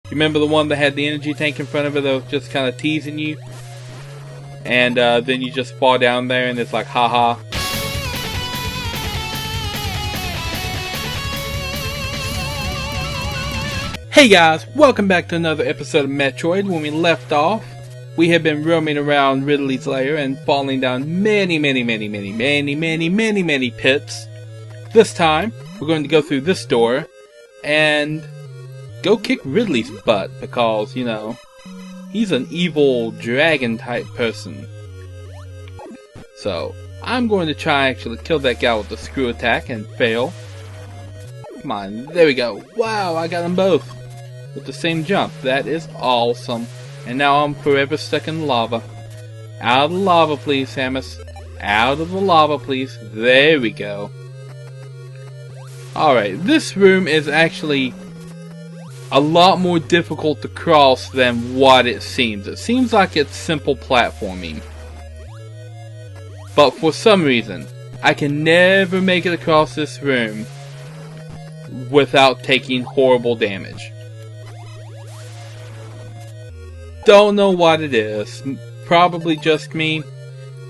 You remember the one that had the energy tank in front of it that was just kind of teasing you? And then you just fall down there and it's like, haha. Hey guys, welcome back to another episode of Metroid. When we left off, we have been roaming around Ridley's lair and falling down many pits. This time, we're going to go through this door and go kick Ridley's butt because, you know, he's an evil dragon type person. So, I'm going to try actually kill that guy with the screw attack and fail. Come on, there we go. Wow, I got them both with the same jump. That is awesome. And now I'm forever stuck in lava. Out of the lava, please, Samus. Out of the lava, please. There we go. Alright, this room is actually a lot more difficult to cross than what it seems. It seems like it's simple platforming. But for some reason, I can never make it across this room without taking horrible damage. Don't know what it is. Probably just me.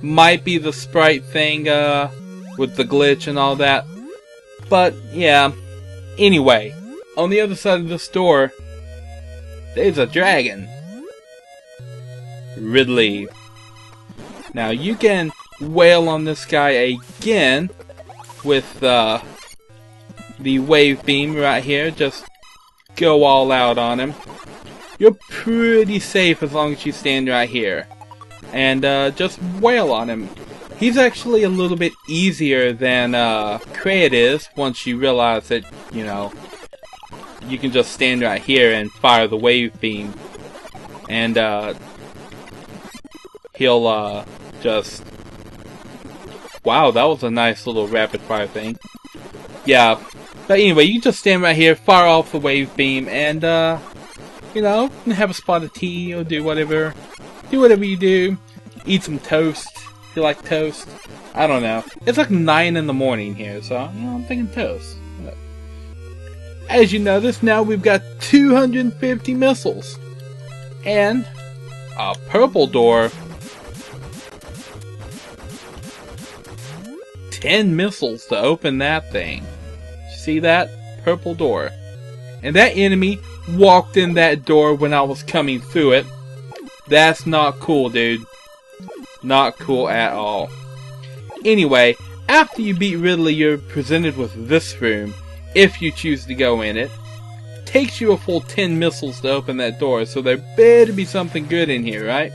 Might be the sprite thing with the glitch and all that. But yeah. Anyway, on the other side of this door, there's a dragon. Ridley. Now you can wail on this guy again with the wave beam right here. Just go all out on him. You're pretty safe as long as you stand right here. And just wail on him. He's actually a little bit easier than Kraid is once you realize that, you know, you can just stand right here and fire the wave beam. And he'll just... Wow, that was a nice little rapid fire thing. Yeah, but anyway, you can just stand right here, fire off the wave beam, and you know, have a spot of tea or do whatever. Do whatever you do. Eat some toast if you like toast. I don't know. It's like 9 in the morning here, so you know, I'm thinking toast. As you notice, now we've got 250 missiles. And a purple door. 10 missiles to open that thing. See that? Purple door. And that enemy walked in that door when I was coming through it. That's not cool, dude. Not cool at all. Anyway, after you beat Ridley, you're presented with this room, if you choose to go in it. Takes you a full 10 missiles to open that door, so there better be something good in here, right?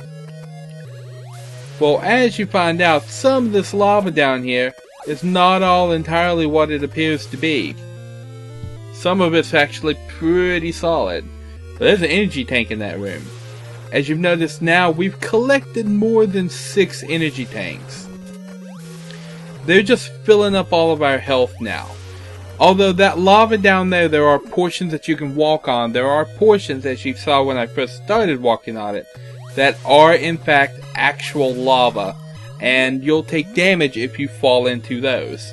Well, as you find out, some of this lava down here is not all entirely what it appears to be. Some of it's actually pretty solid. But there's an energy tank in that room. As you've noticed now, we've collected more than 6 energy tanks. They're just filling up all of our health now. Although that lava down there are portions that you can walk on. There are portions, as you saw when I first started walking on it, that are in fact actual lava. And you'll take damage if you fall into those.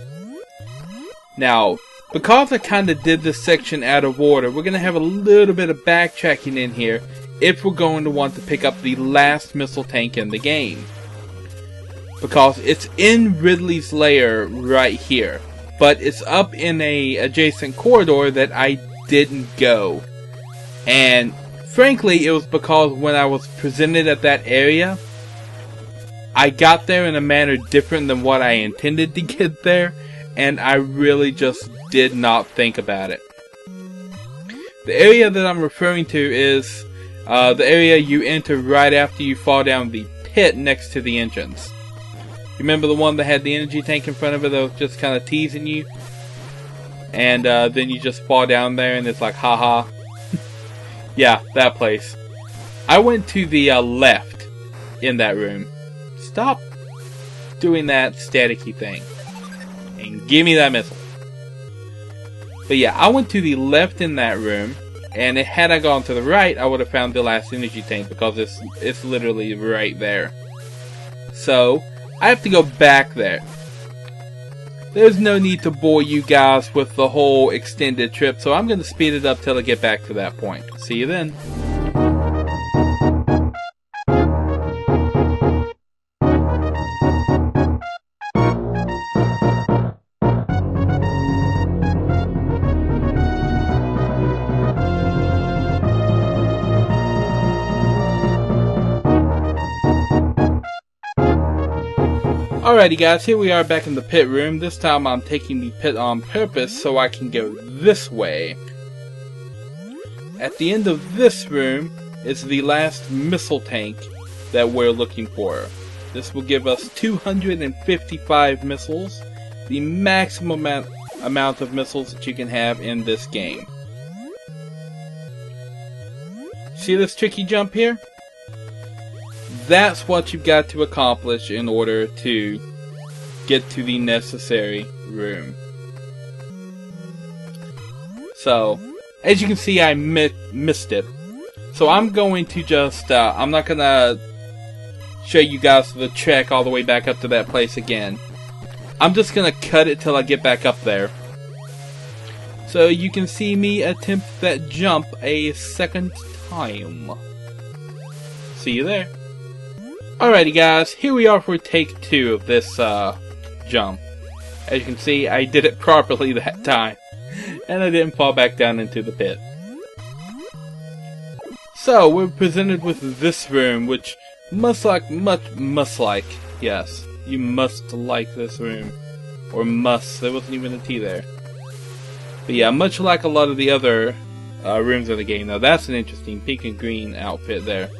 Now, because I kind of did this section out of order, we're going to have a little bit of backtracking in here if we're going to want to pick up the last missile tank in the game. Because it's in Ridley's lair right here, but it's up in a adjacent corridor that I didn't go. And frankly, it was because when I was presented at that area, I got there in a manner different than what I intended to get there, and I really just did not think about it. The area that I'm referring to is the area you enter right after you fall down the pit next to the entrance. You remember the one that had the energy tank in front of it that was just kind of teasing you? And then you just fall down there and it's like, haha. Yeah, that place. I went to the left in that room. Stop doing that staticky thing. And give me that missile. But yeah, I went to the left in that room. And had I gone to the right, I would have found the last energy tank. Because it's literally right there. So, I have to go back there. there's no need to bore you guys with the whole extended trip, so I'm going to speed it up till I get back to that point. See you then. Alrighty guys, here we are back in the pit room. This time I'm taking the pit on purpose so I can go this way. At the end of this room is the last missile tank that we're looking for. This will give us 255 missiles, the maximum amount of missiles that you can have in this game. See this tricky jump here? That's what you've got to accomplish in order to get to the necessary room. So, as you can see, I missed it. So I'm going to just, I'm not going to show you guys the trek all the way back up to that place again. I'm just going to cut it till I get back up there. So you can see me attempt that jump a second time. See you there. Alrighty guys, here we are for take 2 of this jump. As you can see, I did it properly that time. And I didn't fall back down into the pit. So, we're presented with this room, which yes, you must like this room. Or must, there wasn't even a T there. But yeah, much like a lot of the other rooms of the game. Now that's an interesting pink and green outfit there.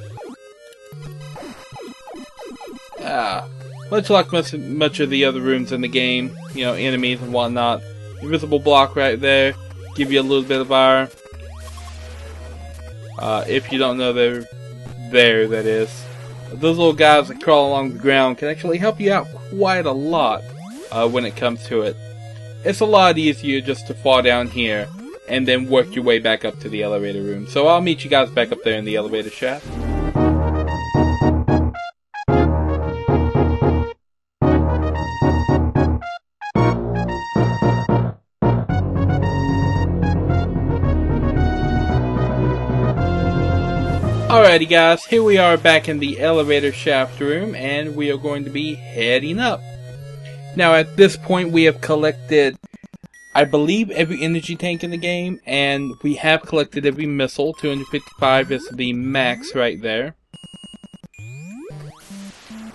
Much like much of the other rooms in the game, you know, enemies and whatnot. Invisible block right there, give you a little bit of fire. If you don't know they're there, that is. Those little guys that crawl along the ground can actually help you out quite a lot when it comes to it. It's a lot easier just to fall down here and then work your way back up to the elevator room. So I'll meet you guys back up there in the elevator shaft. Alrighty guys, here we are back in the elevator shaft room, and we are going to be heading up. Now at this point we have collected, I believe, every energy tank in the game, and we have collected every missile. 255 is the max right there.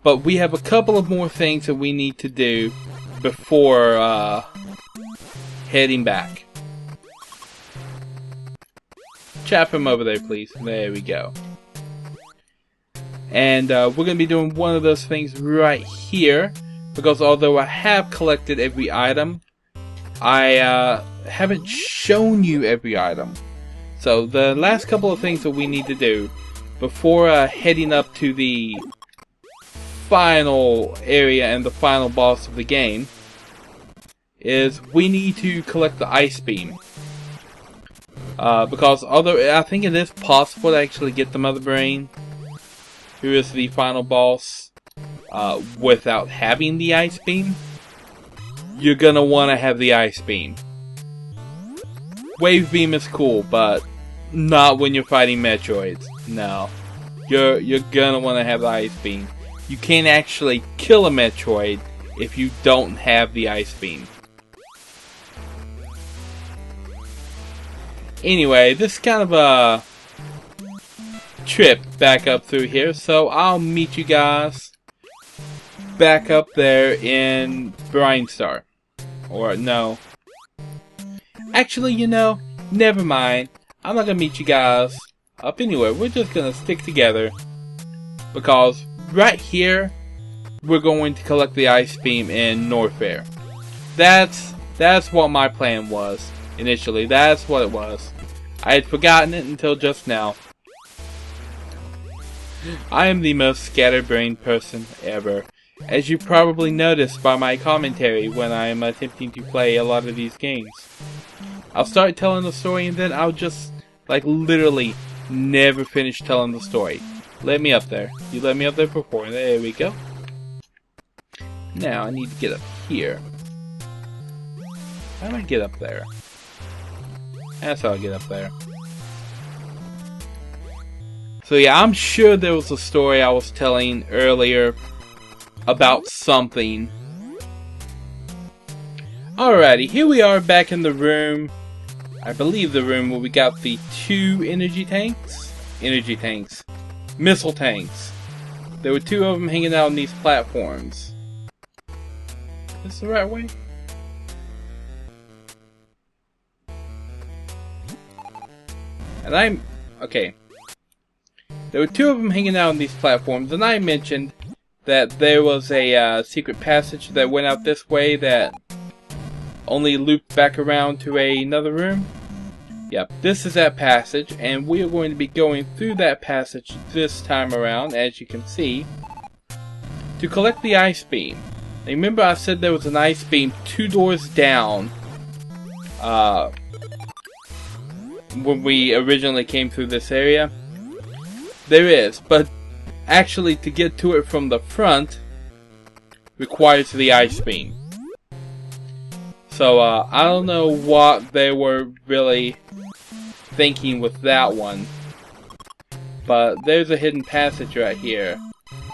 But we have a couple of more things that we need to do before heading back. Chap him over there, please. There we go. And we're going to be doing one of those things right here, because although I have collected every item, I haven't shown you every item. So the last couple of things that we need to do before heading up to the final area and the final boss of the game is we need to collect the ice beam. Because although I think it is possible to actually get the Mother Brain, who is the final boss, without having the ice beam, you're gonna want to have the ice beam. Wave beam is cool, but not when you're fighting Metroids. No, you're gonna want to have the ice beam. You can't actually kill a Metroid if you don't have the ice beam. Anyway, this is kind of a trip back up through here, so I'll meet you guys back up there in Brine Star. Or no. Actually, you know, never mind. I'm not gonna meet you guys up anywhere. We're just gonna stick together, because right here we're going to collect the ice beam in Norfair. That's what my plan was initially. That's what it was. I had forgotten it until just now. I am the most scatterbrained person ever, as you probably noticed by my commentary when I am attempting to play a lot of these games. I'll start telling the story and then I'll just, like, literally never finish telling the story. Let me up there. You let me up there before. There we go. Now I need to get up here. How do I get up there? That's how I get up there. So yeah, I'm sure there was a story I was telling earlier about something. Alrighty, here we are back in the room. I believe the room where we got the 2 energy tanks? Energy tanks. Missile tanks. There were 2 of them hanging out on these platforms. Is this the right way? And okay. There were 2 of them hanging out on these platforms, and I mentioned that there was a secret passage that went out this way that only looped back around to another room. Yep, this is that passage, and we are going to be going through that passage this time around, as you can see, to collect the ice beam. Now, remember I said there was an ice beam 2 doors down when we originally came through this area? There is, but actually to get to it from the front requires the ice beam. So I don't know what they were really thinking with that one, but there's a hidden passage right here.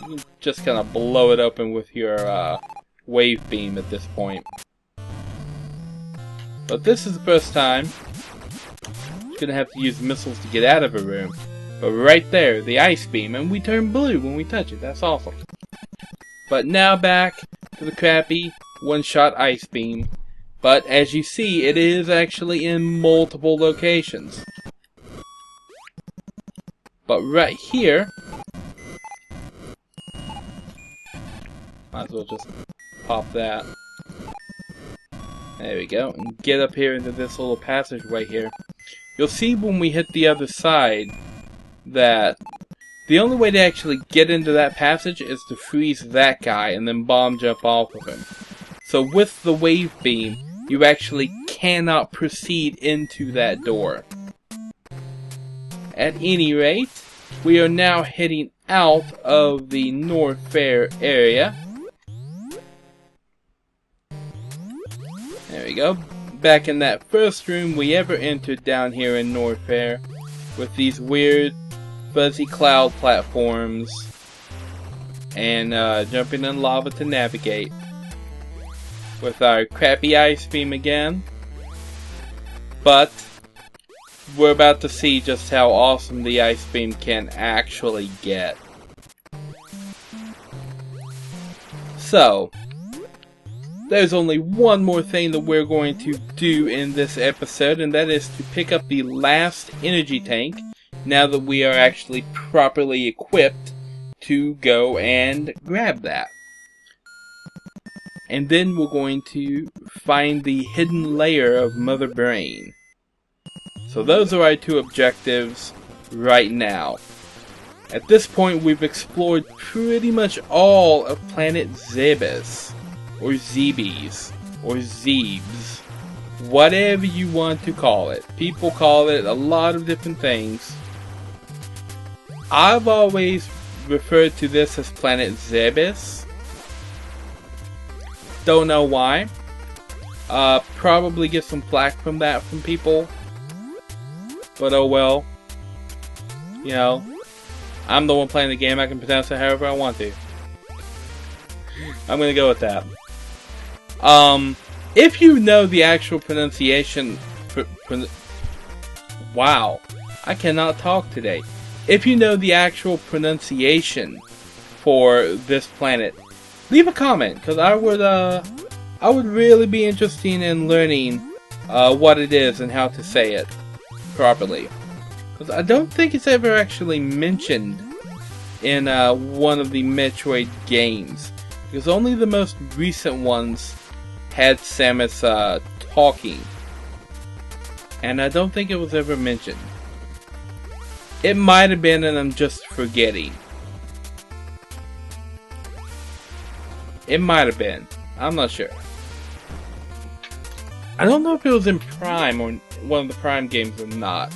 You can just kind of blow it open with your wave beam at this point. But this is the first time you're gonna have to use missiles to get out of a room. But right there, the ice beam, and we turn blue when we touch it. That's awesome. But now back to the crappy one-shot ice beam. But as you see, it is actually in multiple locations. But right here, might as well just pop that. There we go. And get up here into this little passageway here. You'll see when we hit the other side that the only way to actually get into that passage is to freeze that guy and then bomb jump off of him. So with the wave beam, you actually cannot proceed into that door. At any rate, we are now heading out of the North Fair area. There we go. Back in that first room we ever entered down here in North Fair, with these weird fuzzy cloud platforms and jumping in lava to navigate. With our crappy ice beam again. But we're about to see just how awesome the ice beam can actually get. So, there's only one more thing that we're going to do in this episode, and that is to pick up the last energy tank, now that we are actually properly equipped to go and grab that. And then we're going to find the hidden layer of Mother Brain. So those are our 2 objectives right now. At this point we've explored pretty much all of planet Zebes, or Zebes, or Zebes, whatever you want to call it. People call it a lot of different things. I've always referred to this as planet Zebes. Don't know why. Probably get some flack from that from people. But oh well. You know, I'm the one playing the game. I can pronounce it however I want to. I'm gonna go with that. If you know the actual pronunciation... Wow. I cannot talk today. If you know the actual pronunciation for this planet, leave a comment, because I would really be interested in learning what it is and how to say it properly. Because I don't think it's ever actually mentioned in one of the Metroid games. Because only the most recent ones had Samus talking. And I don't think it was ever mentioned. It might have been, and I'm just forgetting. It might have been. I'm not sure. I don't know if it was in Prime or one of the Prime games or not.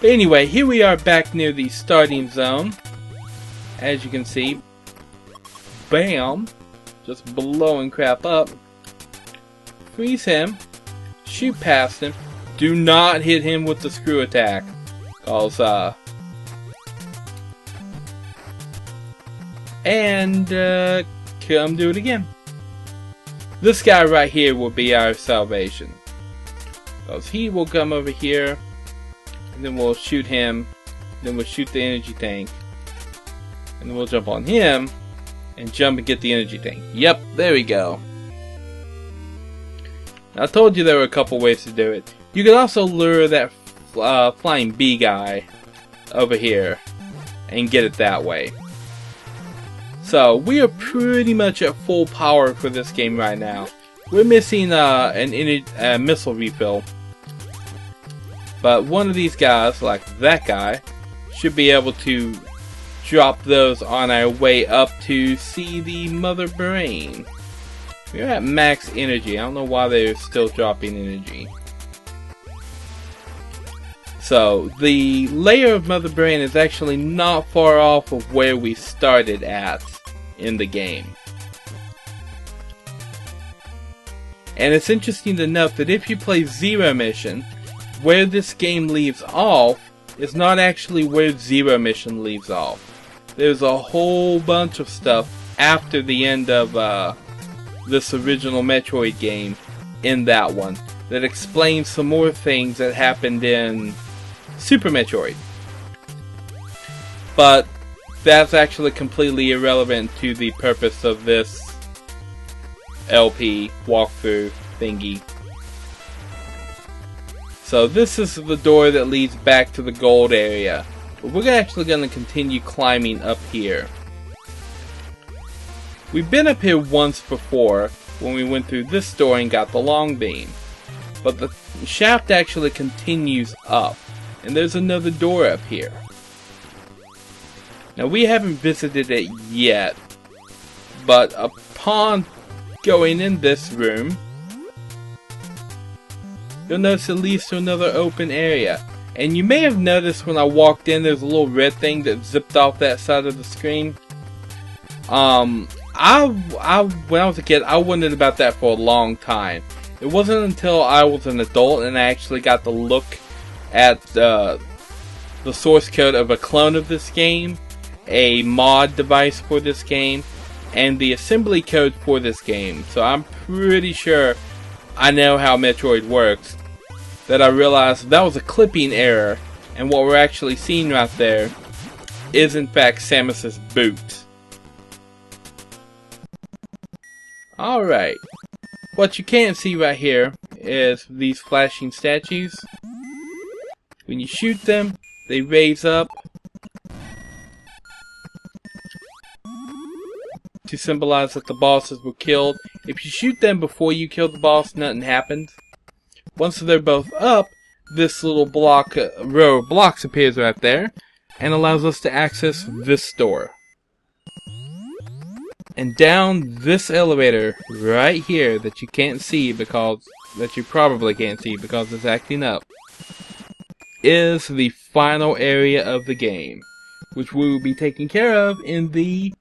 But anyway, here we are back near the starting zone. As you can see. Bam! Just blowing crap up. freeze him, shoot past him. Do not hit him with the screw attack, cause and come do it again. This guy right here will be our salvation, cause he will come over here, and then we'll shoot him, then we'll shoot the energy tank, and then we'll jump on him, and jump and get the energy tank. Yep, there we go. I told you there were a couple ways to do it. You could also lure that flying bee guy over here and get it that way. So we are pretty much at full power for this game right now. We're missing a missile refill, but one of these guys, like that guy, should be able to drop those on our way up to see the mother brain. We're at max energy. I don't know why they're still dropping energy. So, the layer of Mother Brain is actually not far off of where we started at in the game. And it's interesting to note that if you play Zero Mission, where this game leaves off is not actually where Zero Mission leaves off. There's a whole bunch of stuff after the end of this original Metroid game in that one that explains some more things that happened in Super Metroid. But that's actually completely irrelevant to the purpose of this LP walkthrough thingy. So this is the door that leads back to the gold area. But we're actually going to continue climbing up here. We've been up here once before when we went through this door and got the long beam. But the shaft actually continues up. And there's another door up here. Now we haven't visited it yet, but upon going in this room, you'll notice it leads to another open area. And you may have noticed when I walked in, there's a little red thing that zipped off that side of the screen. When I was a kid, I wondered about that for a long time. It wasn't until I was an adult and I actually got to look at the source code of a clone of this game, a mod device for this game, and the assembly code for this game. So I'm pretty sure I know how Metroid works, that I realized that was a clipping error, and what we're actually seeing right there is in fact Samus's boot. Alright, what you can't see right here is these flashing statues. When you shoot them, they raise up to symbolize that the bosses were killed. If you shoot them before you kill the boss, nothing happens. Once they're both up, this little block, row of blocks appears right there and allows us to access this door. And down this elevator right here that you can't see because you probably can't see because it's acting up, is the final area of the game, which we will be taking care of in the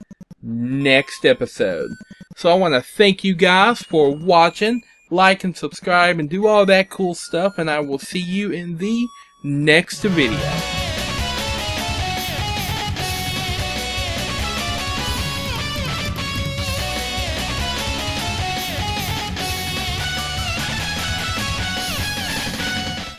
next episode. So I want to thank you guys for watching, like and subscribe and do all that cool stuff, and I will see you in the next video.